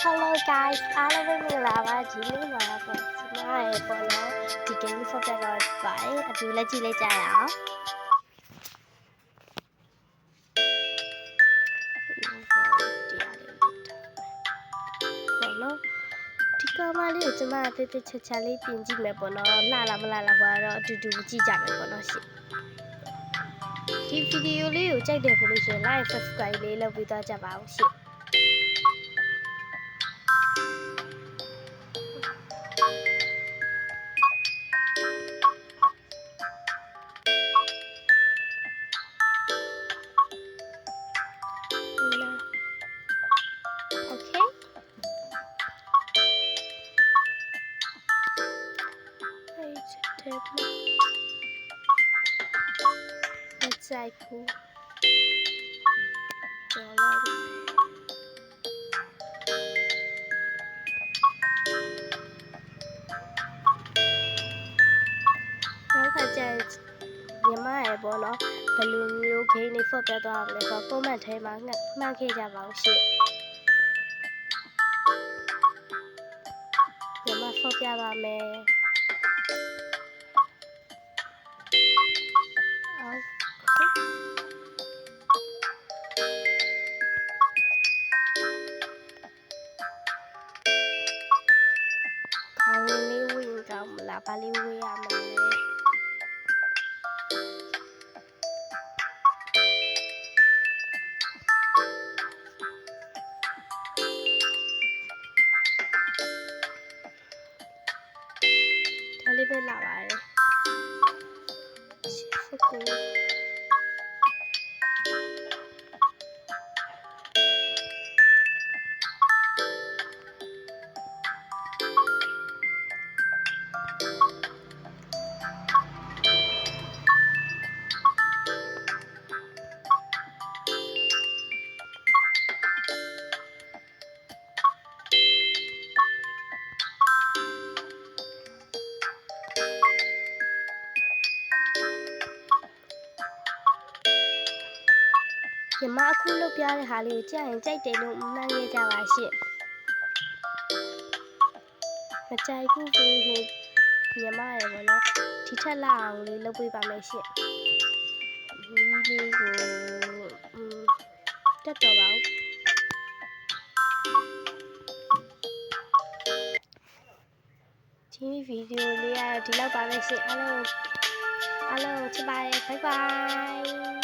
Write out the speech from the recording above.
Hello guys အားလုံးပဲမင်္ဂလာပါဒီနေ့မှာပေါ့ကျမရဲ့ပေါ့နော်ဒီ game ဖော်ပြတော့ပါတယ်အတူလက်ကြည့်လိုက်ကြရအောင်ပေါ့နော်ဒီကမလေးကိုကျမတိတ်တိတ်ချာလေးပြင်ကြည့်မယ်ပေါ့နော်လှလားမလှလားဘာတော့အတူတူကြည့်ကြမယ်ပေါ့နော်ရှင်ဒီဗီဒီယိုလေးကိုကြိုက်တယ်ဆိုလို့ရှိရင် like subscribe လေးလုပ်ပြီးတော့ကြပါဦးရှင်在哭，走了。然後就ညီမရဲ့ပေါ့နော်ဘယ်လိုမျိုးဂိမ်းလေးဖော်ပြသွားရမလဲဆိုတော့ comment ထဲမှာမှတ်ခဲ့ကြပါဦးရှင်ညီမဖော်ပြပါမယ်ဘာလေးဝေးရမလဲဒါလေးပဲလာပါတယ်ဖကူညီမအခုလုပ်ပြတဲ့ဟာလေးကိုကြိုက်ရင်ကြိုက်တယ်လို့မှတ်ခဲ့ကြပါရှင့်မကြိုက်ဘူးဆိုရင်ညီမရယ်ပေါ့နော်ဒီထက်လာအောင်လေးလုပ်ပေးပါမယ်ရှင့်ဒီလေးကိုတက်တော့ပါဦးဒီဗီဒီယိုလေးကဒီလောက်ပါပဲရှင့်အားလုံးချစ်ပါတယ် bye bye